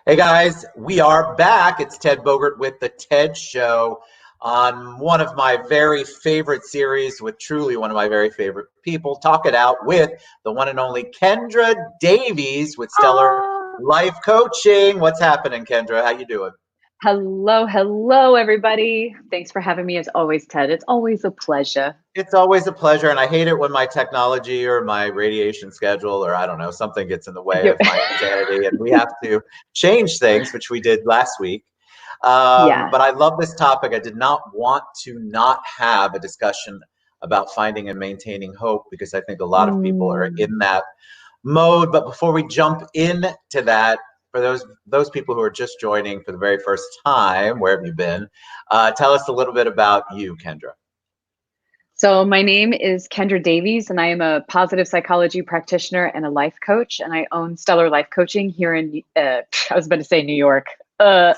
Hey guys, we are back. It's Ted Bogert with The Ted Show on one of my very favorite series with truly one of my very favorite people. Talk It Out with the one and only Kendra Davies with Stellar Ah, Life Coaching. What's happening, Kendra? How you doing? hello, everybody. Thanks for having me as always, Ted. It's always a pleasure. It's always a pleasure, and I hate it when my technology or my radiation schedule or I don't know, something gets in the way You're- of my insanity and we have to change things, which we did last week. yeah. But I love this topic. I did not want to not have a discussion about finding and maintaining hope because I think a lot of people are Mm, in that mode. But before we jump into that, for those people who are just joining for the very first time, where have you been? Tell us a little bit about you, Kendra. So my name is Kendra Davies, and I am a positive psychology practitioner and a life coach, and I own Stellar Life Coaching here in, I was about to say New York, uh,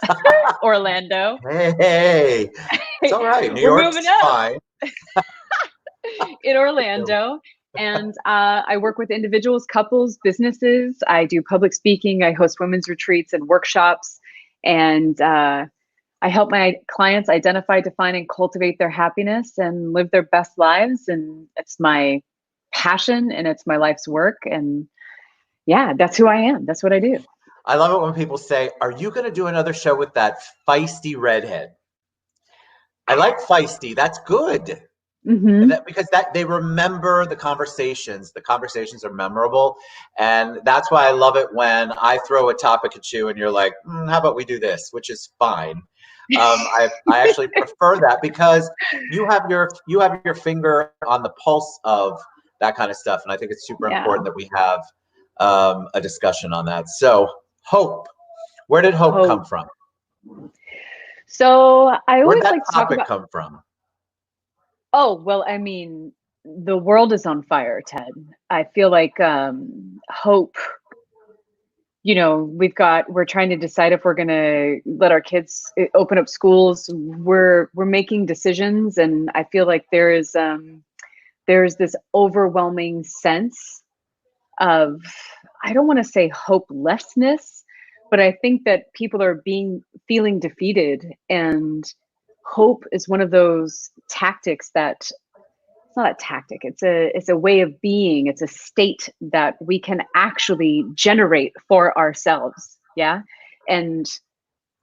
Orlando. Hey, it's all right. New We're moving York's up fine. in Orlando. And I work with individuals, couples, businesses. I do public speaking. I host women's retreats and workshops. And I help my clients identify, define, and cultivate their happiness and live their best lives. And it's my passion and it's my life's work. And yeah, that's who I am. That's what I do. I love it when people say, "Are you going to do another show with that feisty redhead?" I like feisty. That's good. Hmm. Because that they remember the conversations. The conversations are memorable, and that's why I love it when I throw a topic at you and you're like, "How about we do this?" Which is fine. I actually prefer that because you have your finger on the pulse of that kind of stuff, and I think it's super Yeah. important that we have a discussion on that. So hope. Where did hope come Hope. from? So I Where'd always that like to talk topic about, come from? oh, well, I mean, the world is on fire, Ted. I feel like hope, we're trying to decide if we're going to let our kids open up schools. We're making decisions, and I feel like there's this overwhelming sense of, I don't want to say hopelessness, but I think that people are being feeling defeated, and hope is one of those tactics that, it's not a tactic, it's a way of being, it's a state that we can actually generate for ourselves. Yeah. And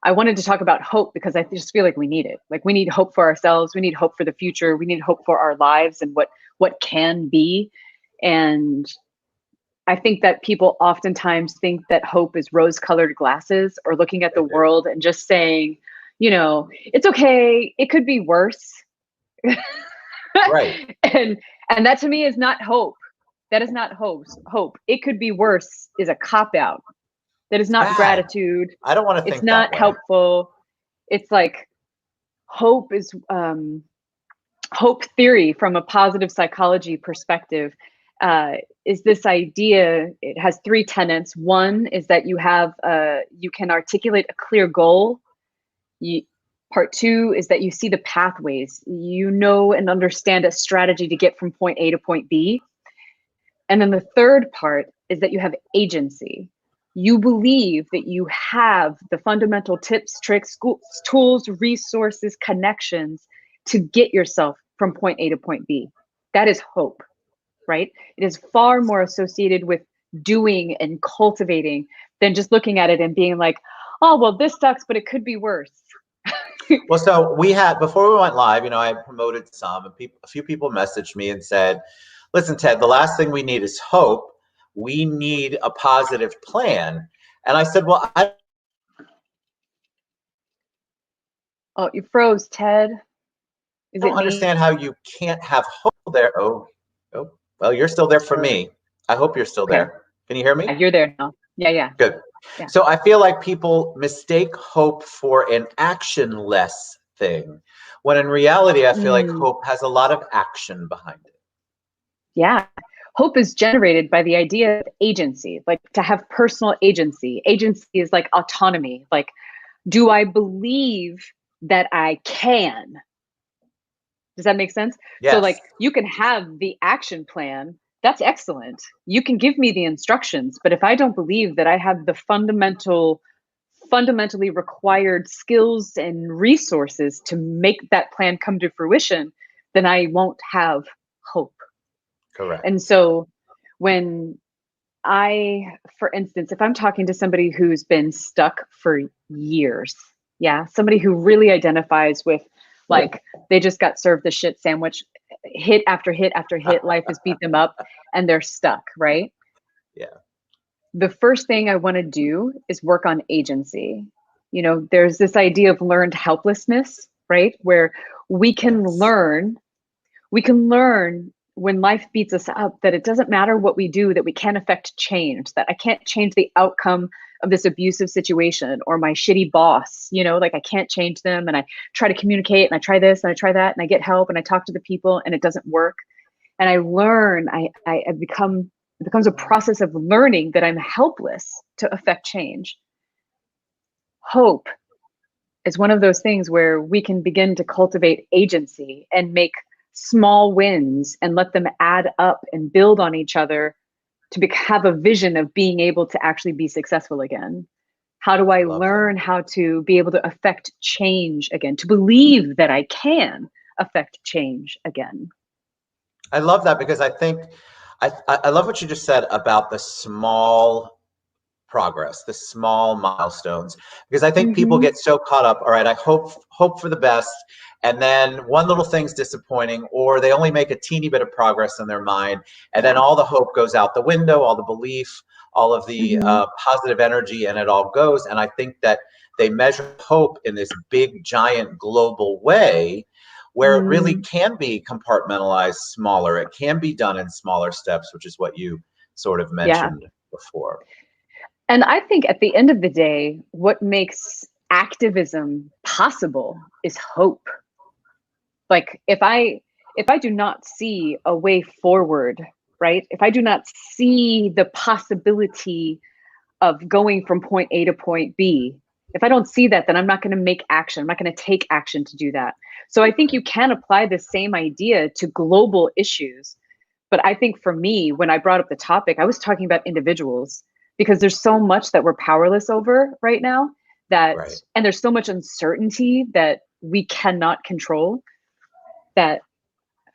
I wanted to talk about hope because I just feel like we need it. Like we need hope for ourselves, we need hope for the future, we need hope for our lives and what can be. And I think that people oftentimes think that hope is rose colored glasses or looking at They the do. world and just saying, it's okay, it could be worse. Right. and and that to me is not hope. That is not hope. It could be worse is a cop out. That is It's not bad. gratitude. I don't want to It's think that not way. helpful. It's like hope is hope theory from a positive psychology perspective. uh, is this idea. It has three tenets. One is that you can articulate a clear goal. you, Part two is that you see the pathways. You know and understand a strategy to get from point A to point B. And then the third part is that you have agency. You believe that you have the fundamental tips, tricks, tools, resources, connections to get yourself from point A to point B. That is hope, right? It is far more associated with doing and cultivating than just looking at it and being like, oh, well, this sucks, but it could be worse. Well, so we had before we went live, I promoted some, and a few people messaged me and said, "Listen, Ted, the last thing we need is hope. We need a positive plan." And I said, "Well, I Oh, you froze, Ted. Is don't it me? understand how you can't have hope there." Oh, well, you're still there for Or me. I hope you're still okay. there. Can you hear Yeah, me? you're there now. Yeah, yeah, Good. yeah. So I feel like people mistake hope for an actionless thing, when in reality, I feel like Mm, hope has a lot of action behind it. yeah. Hope is generated by the idea of agency, like to have personal agency. Agency is like autonomy. Like, do I believe that I can? Does that make sense? So, Yes. like, you can have the action plan. That's excellent. You can give me the instructions. But if I don't believe that I have the fundamental fundamentally required skills and resources to make that plan come to fruition, then I won't have hope. Correct. And so when for instance, if I'm talking to somebody who's been stuck for years, yeah, somebody who really identifies with like they just got served the shit sandwich, hit after hit after hit, life has beat them up and they're stuck, right? Yeah. The first thing I want to do is work on agency. There's this idea of learned helplessness, right? Where we can Yes. learn when life beats us up that it doesn't matter what we do, that we can't affect change, that I can't change the outcome of this abusive situation or my shitty boss, like I can't change them. And I try to communicate and I try this and I try that and I get help and I talk to the people and it doesn't work. And I learn, it becomes a process of learning that I'm helpless to affect change. Hope is one of those things where we can begin to cultivate agency and make small wins and let them add up and build on each other to have a vision of being able to actually be successful again. How do I learn how to be able to affect change again, to believe that I can affect change again? I love that because I think I love what you just said about the small progress, the small milestones, because I think people get so caught up. All right, I hope for the best, and then one little thing's disappointing, or they only make a teeny bit of progress in their mind, and then all the hope goes out the window, all the belief, all of the positive energy, and it all goes. And I think that they measure hope in this big, giant, global way, where it really can be compartmentalized smaller. It can be done in smaller steps, which is what you sort of mentioned before. And I think at the end of the day, what makes activism possible is hope. Like if I do not see a way forward, right? If I do not see the possibility of going from point A to point B, if I don't see that, then I'm not going to make action. I'm not going to take action to do that. So I think you can apply the same idea to global issues. But I think for me, when I brought up the topic, I was talking about individuals because there's so much that we're powerless over right now and there's so much uncertainty that we cannot control, that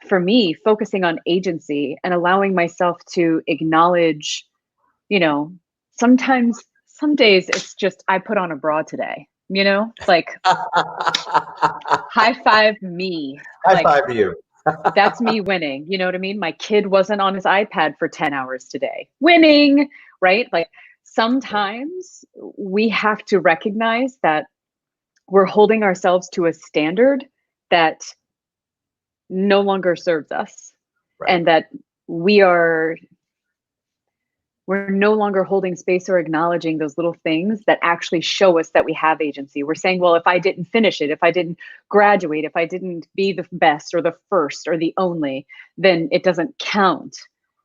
for me, focusing on agency and allowing myself to acknowledge, sometimes, some days it's just, I put on a bra today, like high five me. High five you. That's me winning. You know what I mean? My kid wasn't on his iPad for 10 hours today. Winning, right? Like sometimes we have to recognize that we're holding ourselves to a standard that no longer serves us, and that we're no longer holding space or acknowledging those little things that actually show us that we have agency. We're saying, well, if I didn't finish it, if I didn't graduate, if I didn't be the best or the first or the only, then it doesn't count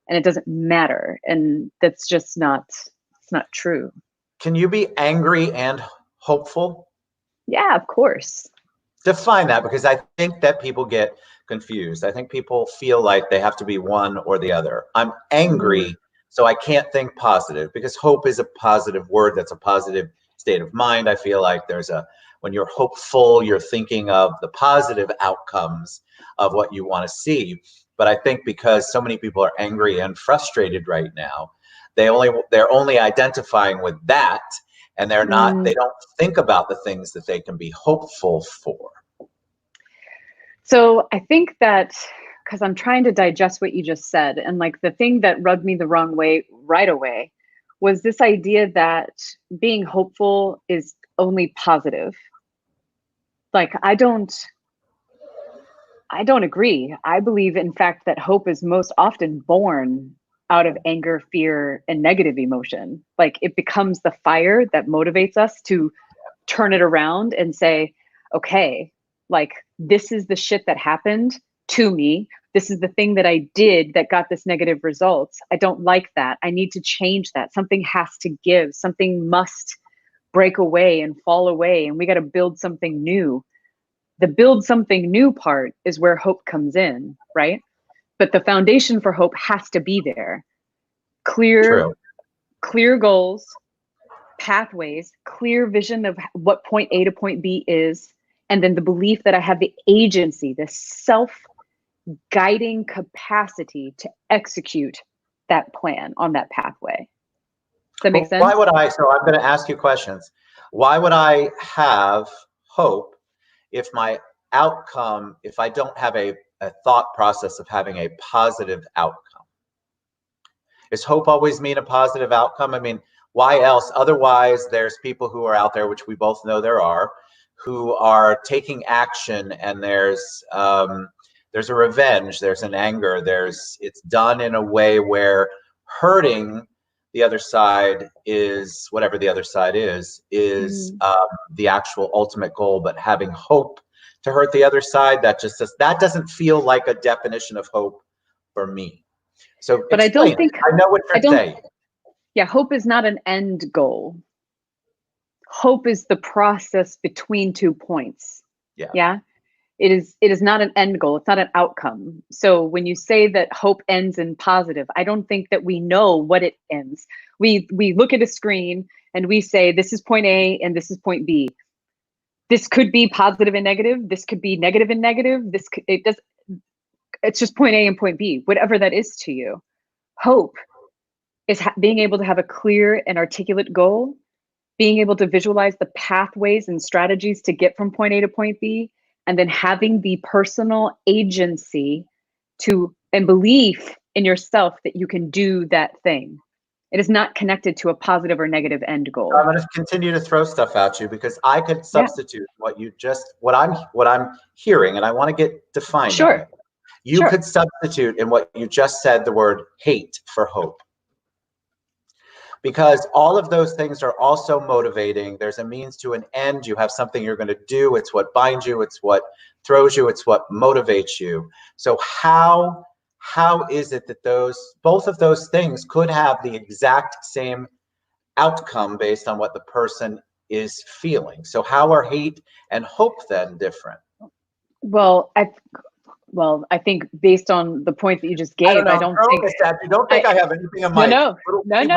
and it doesn't matter. And that's just it's not true. Can you be angry and hopeful? Yeah, of course. Define that, because I think that people get confused. I think people feel like they have to be one or the other. I'm angry, so I can't think positive, because hope is a positive word. That's a positive state of mind. I feel like when you're hopeful, you're thinking of the positive outcomes of what you want to see. But I think because so many people are angry and frustrated right now, they're only identifying with that, and they don't think about the things that they can be hopeful for. So I think that, because I'm trying to digest what you just said, and like the thing that rubbed me the wrong way right away was this idea that being hopeful is only positive. Like I don't agree. I believe, in fact, that hope is most often born out of anger, fear, and negative emotion. Like it becomes the fire that motivates us to turn it around and say, okay, like this is the shit that happened to me. This is the thing that I did that got this negative results. I don't like that. I need to change that. Something has to give. Something must break away and fall away. And we got to build something new. The build something new part is where hope comes in, right? But the foundation for hope has to be there. Clear goals, pathways, clear vision of what point A to point B is, and then the belief that I have the agency, the self-guiding capacity to execute that plan on that pathway. Does that make sense? Why would I, so I'm going to ask you questions. Why would I have hope if my outcome, if I don't have a thought process of having a positive outcome? Does hope always mean a positive outcome? I mean, why else? Otherwise, there's people who are out there, which we both know there are, who are taking action, and there's a revenge, there's an anger, it's done in a way where hurting the other side is, whatever the other side is the actual ultimate goal. But having hope to hurt the other side, that doesn't feel like a definition of hope for me. So, but I don't think, I know what you're saying. Yeah, hope is not an end goal. Hope is the process between 2 points. Yeah. It is not an end goal. It's not an outcome. So when you say that hope ends in positive, I don't think that we know what it ends. We look at a screen and we say, this is point A and this is point B. This could be positive and negative. This could be negative and negative. It's just point A and point B, whatever that is to you. Hope is being able to have a clear and articulate goal, being able to visualize the pathways and strategies to get from point A to point B, and then having the personal agency and belief in yourself that you can do that thing. It is not connected to a positive or negative end goal. I'm going to continue to throw stuff at you because I could substitute what I'm hearing, and I want to get defined. Sure. You could substitute in what you just said the word hate for hope. Because all of those things are also motivating. There's a means to an end. You have something you're going to do. It's what binds you. It's what throws you. It's what motivates you. So how is it that both of those things could have the exact same outcome based on what the person is feeling? So how are hate and hope then different? Well, I think based on the point that you just gave, I don't think I have anything in my no. brain.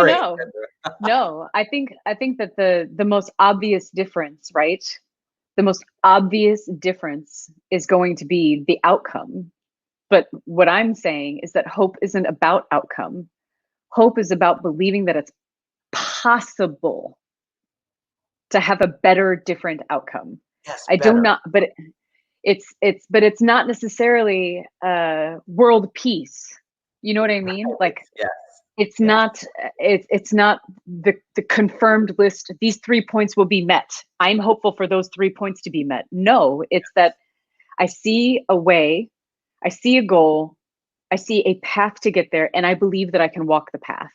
No, I think that the most obvious difference, right? The most obvious difference is going to be the outcome. But what I'm saying is that hope isn't about outcome. Hope is about believing that it's possible to have a better, different outcome. Yes, I do not, but it's not necessarily world peace. You know what I mean? Like, yes. It's not the confirmed list. These 3 points will be met. I'm hopeful for those 3 points to be met. No, it's that I see a way, I see a goal, I see a path to get there, and I believe that I can walk the path.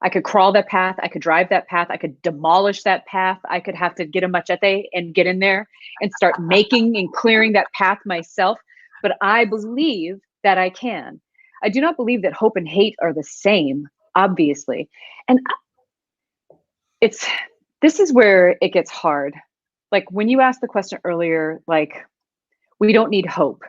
I could crawl that path, I could drive that path, I could demolish that path, I could have to get a machete and get in there and start making and clearing that path myself. But I believe that I can. I do not believe that hope and hate are the same, obviously. And this is where it gets hard. Like when you asked the question earlier, like, we don't need hope.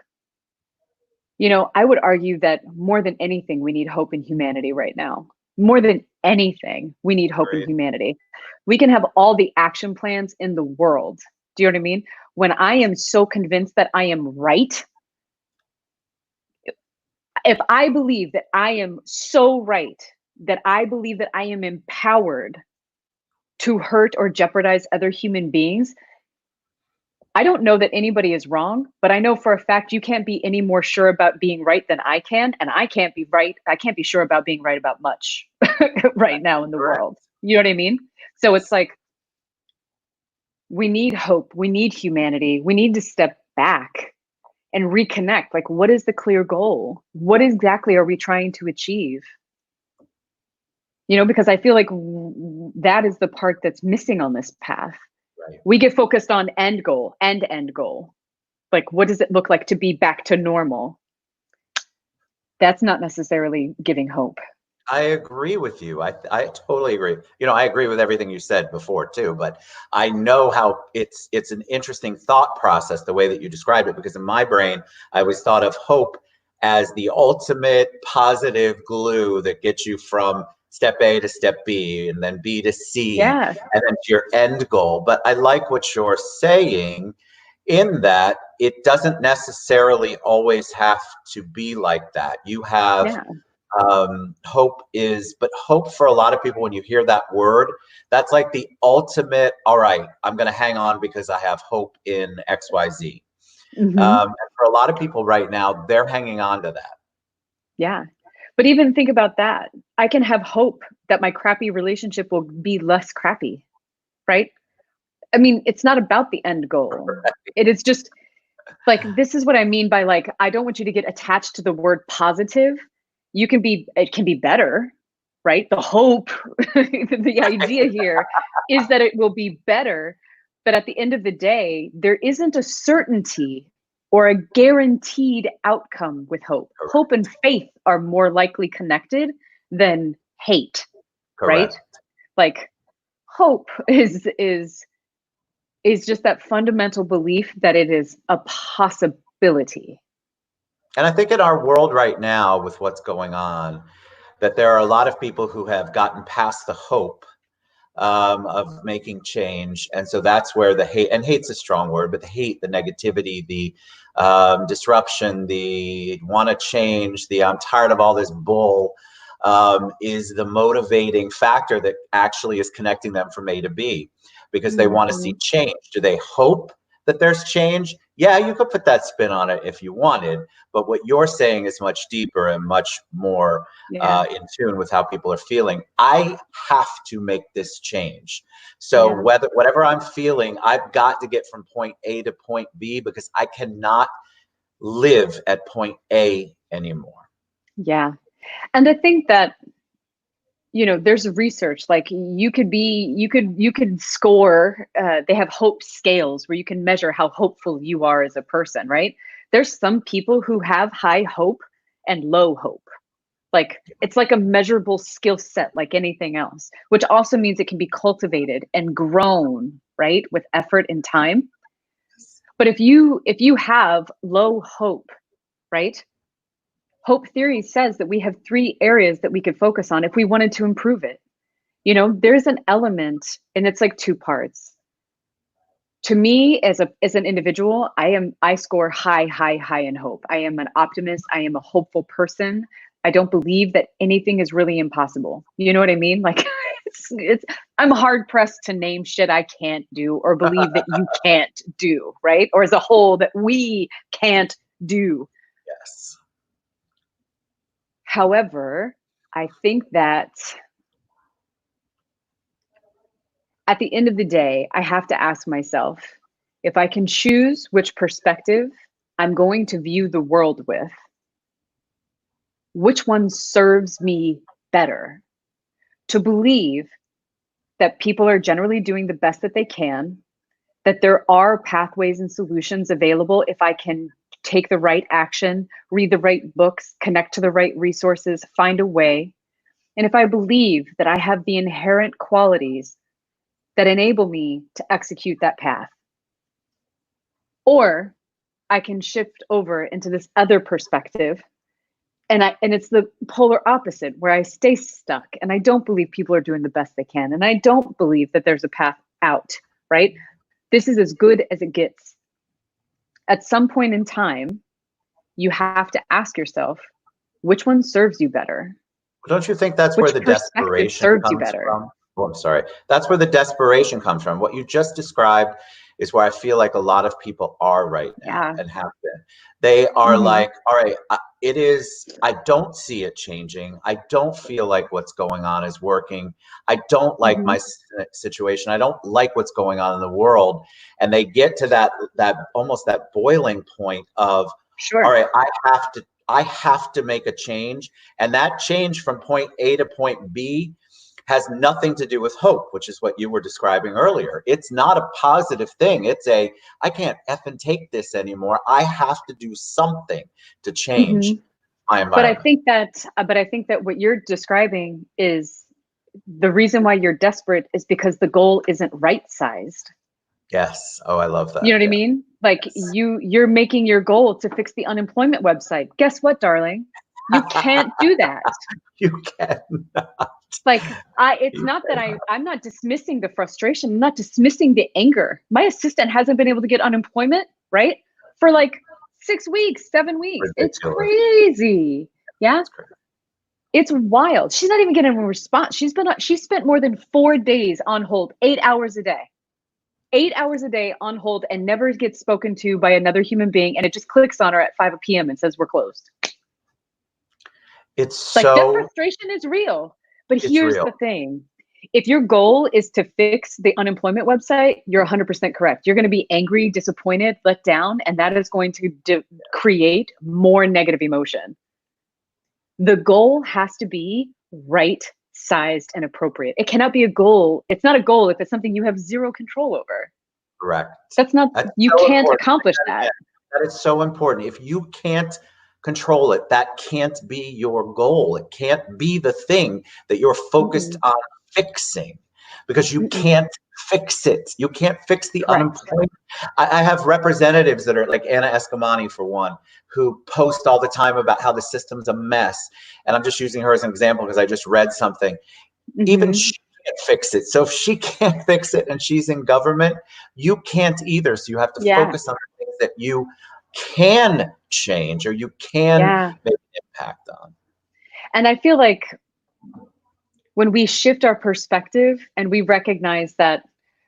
You know, I would argue that more than anything, we need hope in humanity right now. More than anything, we need hope in humanity. We can have all the action plans in the world. Do you know what I mean? When I am so convinced that I am right, if I believe that I am so right, that I believe that I am empowered to hurt or jeopardize other human beings, I don't know that anybody is wrong, but I know for a fact you can't be any more sure about being right than I can, and I can't be sure about being right about much right now in the world. You know what I mean? So it's like, we need hope, we need humanity, we need to step back and reconnect. Like, what is the clear goal? What exactly are we trying to achieve? You know, because I feel like that is the part that's missing on this path. Right. We get focused on end goal. Like, what does it look like to be back to normal? That's not necessarily giving hope. I agree with you. I totally agree. You know, I agree with everything you said before too, but I know how it's an interesting thought process, the way that you described it, because in my brain, I always thought of hope as the ultimate positive glue that gets you from step A to step B, and then B to C, Yeah. and then to your end goal. But I like what you're saying in that it doesn't necessarily always have to be like that. You have Yeah. hope is, but hope for a lot of people, when you hear that word, that's like the ultimate, all right, I'm going to hang on because I have hope in XYZ. Hmm. And for a lot of people right now, they're hanging on to that. Yeah. But even think about that. I can have hope that my crappy relationship will be less crappy, right? I mean, it's not about the end goal. It is just like, this is what I mean by like, I don't want you to get attached to the word positive. It can be better, right? The hope, the idea here is that it will be better. But at the end of the day, there isn't a certainty or a guaranteed outcome with hope. Hope and faith are more likely connected than hate, right? Correct. Like hope is just that fundamental belief that it is a possibility. And I think in our world right now, with what's going on, that there are a lot of people who have gotten past the hope of making change. And so that's where the hate, and hate's a strong word, but the hate, the negativity, the disruption, the want to change, the I'm tired of all this bull, is the motivating factor that actually is connecting them from A to B, because they want to see Mhm. change. Do they hope that there's change? Yeah, you could put that spin on it if you wanted, but what you're saying is much deeper and much more Yeah, in tune with how people are feeling. I have to make this change. So yeah, whatever I'm feeling, I've got to get from point A to point B, because I cannot live at point A anymore. yeah. And I think that, there's research, like you could score, they have hope scales where you can measure how hopeful you are as a person, right? There's some people who have high hope and low hope. Like it's like a measurable skill set like anything else, which also means it can be cultivated and grown, right? With effort and time. But if you have low hope, right? Hope theory says that we have three areas that we could focus on if we wanted to improve it. There's an element, and it's like two parts. To me, as an individual, I score high in hope. I am an optimist. I am a hopeful person. I don't believe that anything is really impossible. You know what I mean? Like it's I'm hard pressed to name shit I can't do or believe that you can't do, right? Or as a whole that we can't do. Yes. However, I think that at the end of the day, I have to ask myself, if I can choose which perspective I'm going to view the world with, which one serves me better? To believe that people are generally doing the best that they can, that there are pathways and solutions available if I can take the right action, read the right books, connect to the right resources, find a way. And if I believe that I have the inherent qualities that enable me to execute that path. Or I can shift over into this other perspective, and it's the polar opposite where I stay stuck and I don't believe people are doing the best they can and I don't believe that there's a path out, right? This is as good as it gets. At some point in time, you have to ask yourself, which one serves you better? Don't you think that's where Which the perspective desperation serves you comes better? from? Oh, I'm sorry. That's where the desperation comes from. What you just described is where I feel like a lot of people are right now Yeah. and have been. They are Hmm. like, all right, it is, I don't see it changing. I don't feel like what's going on is working. I don't like Hmm. my situation. I don't like what's going on in the world. And they get to that almost that boiling point of, all Sure. right, I have to make a change. And that change from point A to point B has nothing to do with hope, which is what you were describing earlier. It's not a positive thing. It's I can't effing take this anymore. I have to do something to Hmm. change my But I environment. think that, what you're describing is the reason why you're desperate is because the goal isn't right sized. Yes. Oh, I love You that. know what I Yeah. mean? Like Yes. you're making your goal to fix the unemployment website. Guess what, darling? You can't do that. You cannot. Like it's not that I'm not dismissing the frustration. I'm not dismissing the anger. My assistant hasn't been able to get unemployment, right? For like 6 weeks, 7 weeks. It's Ridiculous. crazy. Yeah. It's crazy. It's wild. She's not even getting a response. She spent more than 4 days on hold, 8 hours a day. 8 hours a day on hold and never gets spoken to by another human being. And it just clicks on her at 5 p.m. and says, we're closed. It's like, so. that frustration is real. But here's real. the thing. If your goal is to fix the unemployment website, you're 100% correct. You're going to be angry, disappointed, let down, and that is going to create more negative emotion. The goal has to be right sized and appropriate. It cannot be a goal. It's not a goal if it's something you have zero control over. Correct. You can't accomplish that. That is so important. If you can't control it, that can't be your goal. It can't be the thing that you're focused on fixing, because you can't fix it. You can't fix the unemployment. I have representatives that are like Anna Escamani, for one, who post all the time about how the system's a mess. And I'm just using her as an example because I just read something. Even she can't fix it. So if she can't fix it and she's in government, you can't either. So you have to focus on the things that you can change or you can make an impact on. And I feel like when we shift our perspective and we recognize that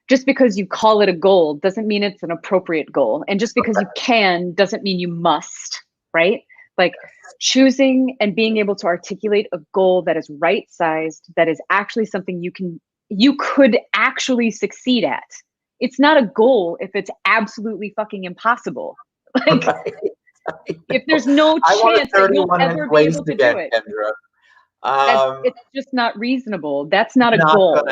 just because you call it a goal doesn't mean it's an appropriate goal. And just because you can doesn't mean you must, right? Like choosing and being able to articulate a goal that is right-sized, that is actually something you could actually succeed at. It's not a goal if it's absolutely fucking impossible. Like if there's no chance that you'll ever be able to do it. Kendra. It's just not reasonable. That's not a goal,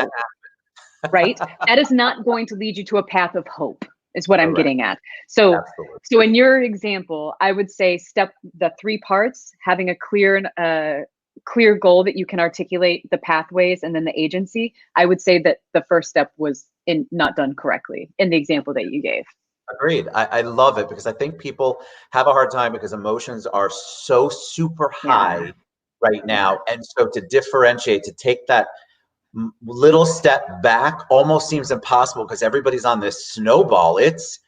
right? That is not going to lead you to a path of hope, is what I'm getting at. So in your example, I would say the 3 parts, having a clear goal that you can articulate, the pathways, and then the agency. I would say that the first step was not done correctly in the example that you gave. Agreed. I love it because I think people have a hard time because emotions are so super high right now. And so to differentiate, to take that little step back almost seems impossible because everybody's on this snowball. It's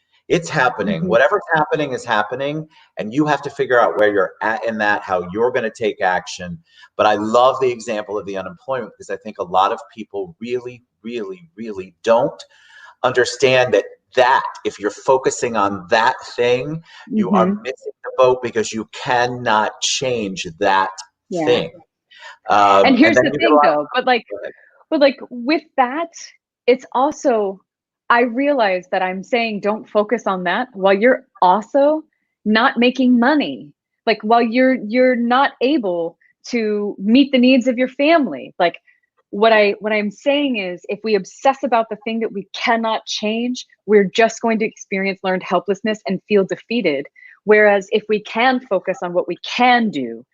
happening. Whatever's happening is happening. And you have to figure out where you're at in that, how you're going to take action. But I love the example of the unemployment because I think a lot of people really, really, really don't understand that if you're focusing on that thing, you are missing the boat because you cannot change that thing. And here's the thing though, but like with that, it's also, I realize that I'm saying don't focus on that while you're also not making money. Like while you're not able to meet the needs of your family. Like what I'm saying is if we obsess about the thing that we cannot change, we're just going to experience learned helplessness and feel defeated. Whereas if we can focus on what we can do,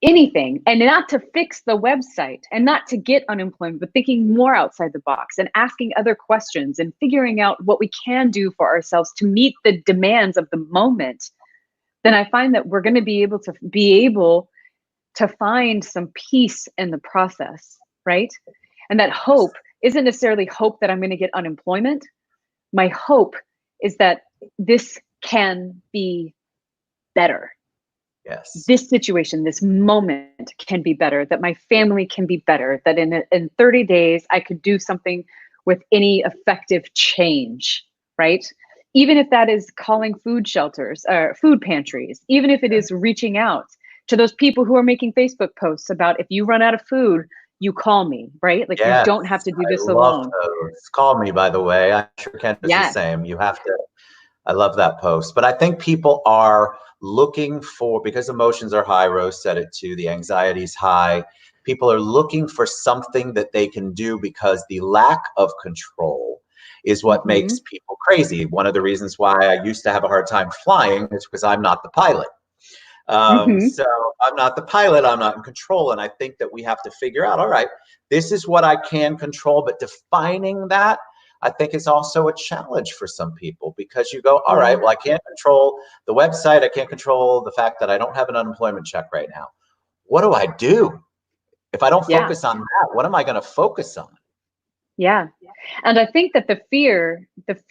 anything, and not to fix the website and not to get unemployment, but thinking more outside the box and asking other questions and figuring out what we can do for ourselves to meet the demands of the moment, then I find that we're going to be able to find some peace in the process, right? And that hope isn't necessarily hope that I'm going to get unemployment. My hope is that this can be better. Yes. This situation, this moment can be better, that my family can be better, that in 30 days, I could do something with any effective change, right? Even if that is calling food shelters or food pantries, even if it is reaching out to those people who are making Facebook posts about if you run out of food, you call me, right? Like you don't have to do this alone. Call me, by the way. I'm sure Ken is the same. You have to. I love that post. But I think people are looking for, because emotions are high, Rose said it too, the anxiety's high. People are looking for something that they can do because the lack of control is what makes people crazy. One of the reasons why I used to have a hard time flying is because I'm not the pilot. So I'm not the pilot, I'm not in control. And I think that we have to figure out, all right, this is what I can control, but defining that, I think is also a challenge for some people, because you go, all Yeah. right, well, I can't control the website. I can't control the fact that I don't have an unemployment check right now. What do I do? If I don't Yeah. focus on that, what am I going to focus on? Yeah. And I think that the fear, this,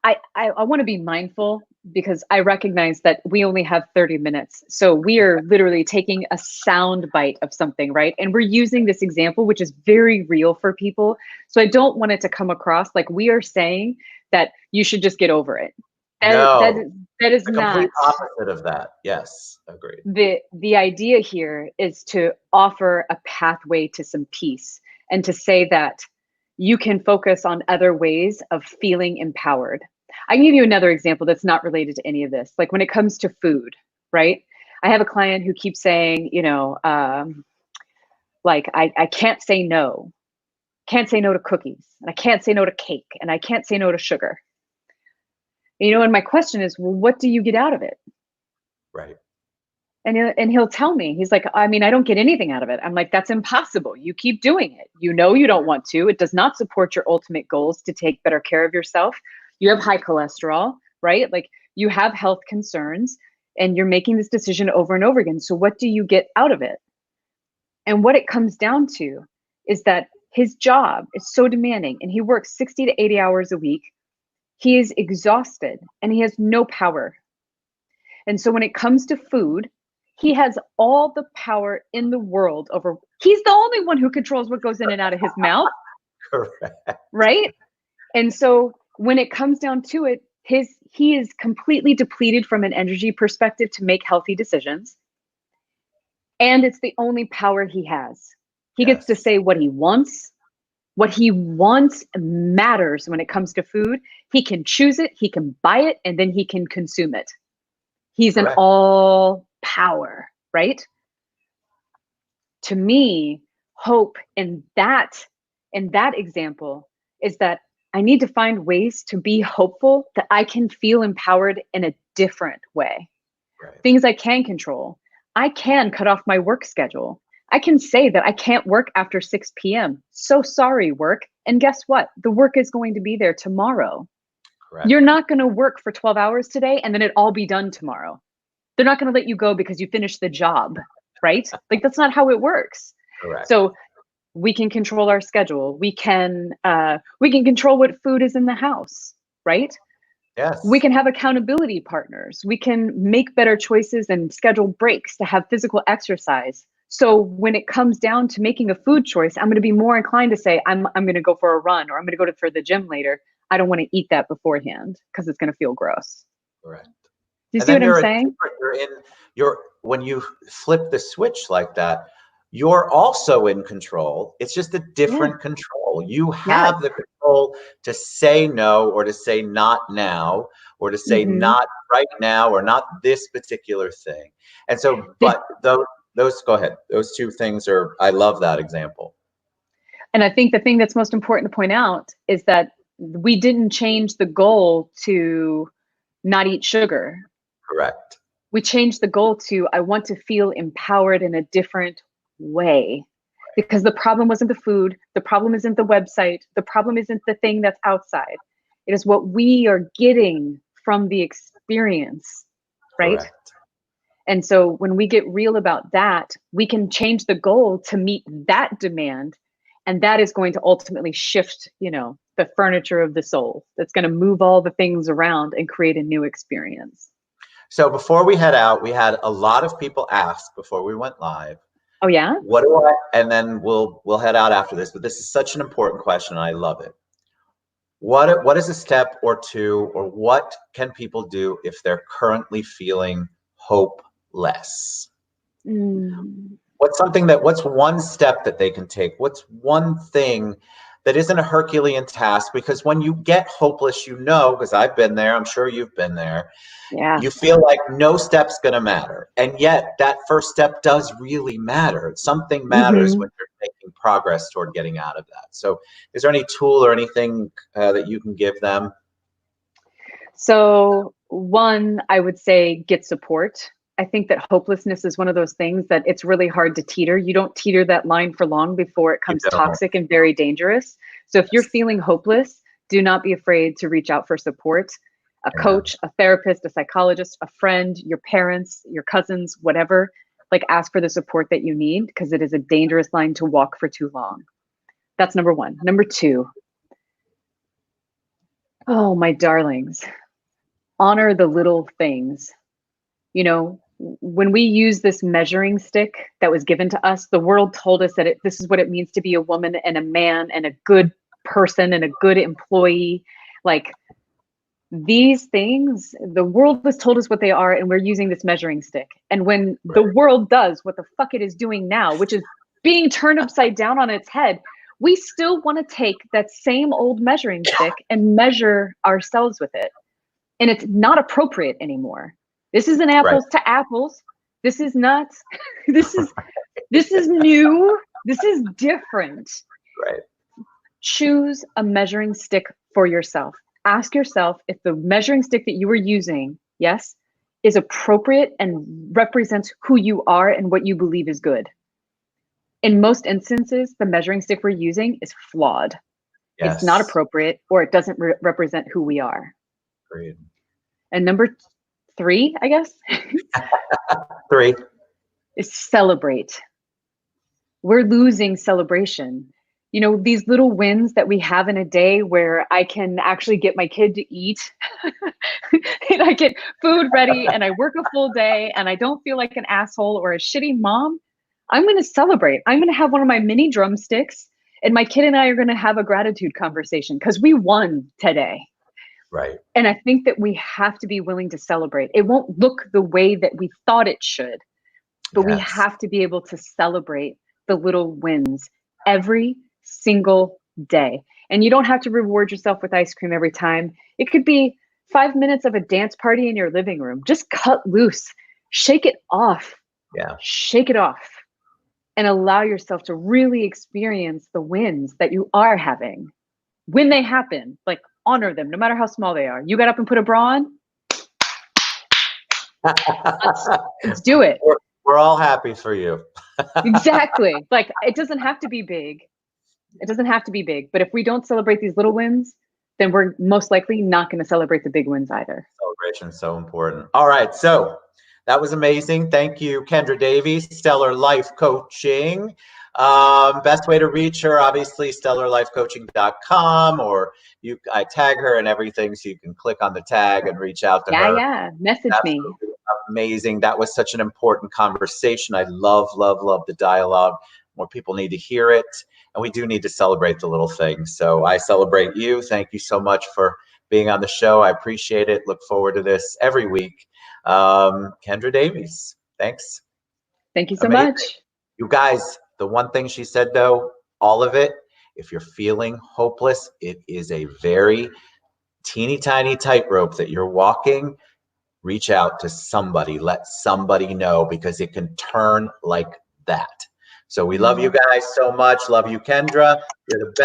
I want to be mindful, because I recognize that we only have 30 minutes. So we are literally taking a sound bite of something, right? And we're using this example, which is very real for people. So I don't want it to come across like we are saying that you should just get over it. No, That is the not complete opposite of that. Yes, agreed. the idea. Here is to offer a pathway to some peace, and to say that you can focus on other ways of feeling empowered. I can give you another example that's not related to any of this. Like when it comes to food, right? I have a client who keeps saying, like, I can't say no to cookies, and I can't say no to cake, and I can't say no to sugar. And my question is, well, what do you get out of it? Right. And he'll tell me, he's like, I mean, I don't get anything out of it. I'm like, that's impossible. You keep doing it. You don't want to. It does not support your ultimate goals to take better care of yourself. You have high cholesterol, right? Like, you have health concerns, and you're making this decision over and over again. So what do you get out of it? And what it comes down to is that his job is so demanding, and he works 60 to 80 hours a week. He is exhausted, and he has no power. And so when it comes to food, he has all the power in the world over, he's the only one who controls what goes in and out of his mouth. Correct. Right? And so when it comes down to it, he is completely depleted from an energy perspective to make healthy decisions. And it's the only power he has. He gets to Yes. say what he wants. What he wants matters when it comes to food. He can choose it, he can buy it, and then he can consume it. He's an Correct. all power, right? To me, hope in that example is that I need to find ways to be hopeful, that I can feel empowered in a different way. Right. Things I can control. I can cut off my work schedule. I can say that I can't work after 6 p.m. So sorry, work. And guess what? The work is going to be there tomorrow. Correct. You're not going to work for 12 hours today and then it all be done tomorrow. They're not going to let you go because you finished the job, right? Like, that's not how it works. Correct. So we can control our schedule. We can control what food is in the house, right? Yes. We can have accountability partners. We can make better choices and schedule breaks to have physical exercise. So when it comes down to making a food choice, I'm going to be more inclined to say, I'm going to go for a run, or I'm going to go for the gym later. I don't want to eat that beforehand because it's going to feel gross. Correct. Do you And see then what I'm saying? when you flip the switch like that, you're also in control. It's just a different control. You Yes. have the control to say no, or to say not now, or to say Mm-hmm. not right now, or not this particular thing. And so, but those go ahead. Those two things I love that example. And I think the thing that's most important to point out is that we didn't change the goal to not eat sugar. Correct. We changed the goal to, I want to feel empowered in a different way. Because the problem wasn't the food, the problem isn't the website, the problem isn't the thing that's outside. It is what we are getting from the experience, right? Correct. And so when we get real about that, we can change the goal to meet that demand. And that is going to ultimately shift, the furniture of the soul. That's going to move all the things around and create a new experience. So before we head out, we had a lot of people ask before we went live. Oh yeah? And then we'll head out after this, but this is such an important question and I love it. What is a step or two, or what can people do if they're currently feeling hopeless? What's one step that they can take? What's one thing that isn't a Herculean task? Because when you get hopeless, because I've been there, I'm sure you've been there. Yeah. You feel like no step's going to matter. And yet that first step does really matter. Something matters when you're making progress toward getting out of that. So is there any tool or anything that you can give them? So one, I would say get support. I think that hopelessness is one of those things that it's really hard to teeter. You don't teeter that line for long before it You comes don't. toxic and very dangerous. So if you're feeling hopeless, do not be afraid to reach out for support. A Yeah. coach, a therapist, a psychologist, a friend, your parents, your cousins, whatever, like ask for the support that you need, because it is a dangerous line to walk for too long. That's number one. Number two, oh, my darlings, honor the little things. You know, when we use this measuring stick that was given to us, the world told us that this is what it means to be a woman and a man and a good person and a good employee. Like, these things, the world has told us what they are, and we're using this measuring stick. And when the world does what the fuck it is doing now, which is being turned upside down on its head, we still want to take that same old measuring stick and measure ourselves with it. And it's not appropriate anymore. This isn't apples to apples. This is not, this is new. This is different. Right. Choose a measuring stick for yourself. Ask yourself if the measuring stick that you are using, yes, is appropriate and represents who you are and what you believe is good. In most instances, the measuring stick we're using is flawed. Yes. It's not appropriate, or it doesn't represent who we are. Great. And number three, I guess, 3 is celebrate. We're losing celebration. You know, these little wins that we have in a day where I can actually get my kid to eat and I get food ready and I work a full day and I don't feel like an asshole or a shitty mom. I'm going to celebrate. I'm going to have one of my mini drumsticks, and my kid and I are going to have a gratitude conversation because we won today. Right. And I think that we have to be willing to celebrate. It won't look the way that we thought it should, but we have to be able to celebrate the little wins every single day. And you don't have to reward yourself with ice cream every time. It could be 5 minutes of a dance party in your living room. Just cut loose, shake it off. Yeah. Shake it off and allow yourself to really experience the wins that you are having when they happen. Like, honor them, no matter how small they are. You got up and put a bra on? Let's do it. We're all happy for you. Exactly. Like, it doesn't have to be big. It doesn't have to be big. But if we don't celebrate these little wins, then we're most likely not going to celebrate the big wins either. Celebration is so important. All right. So that was amazing. Thank you, Kendra Davies, Stellar Life Coaching. Best way to reach her, obviously, stellarlifecoaching.com, or I tag her and everything, so you can click on the tag and reach out to her. Yeah. Message me. Amazing. That was such an important conversation. I love the dialogue. More people need to hear it, and we do need to celebrate the little things. So I celebrate you. Thank you so much for being on the show. I appreciate it. Look forward to this every week. Kendra Davies, thanks. Thank you so much. You guys, the one thing she said, though, all of it, if you're feeling hopeless, it is a very teeny tiny tightrope that you're walking. Reach out to somebody, let somebody know, because it can turn like that. So we love you guys so much. Love you, Kendra. You're the best.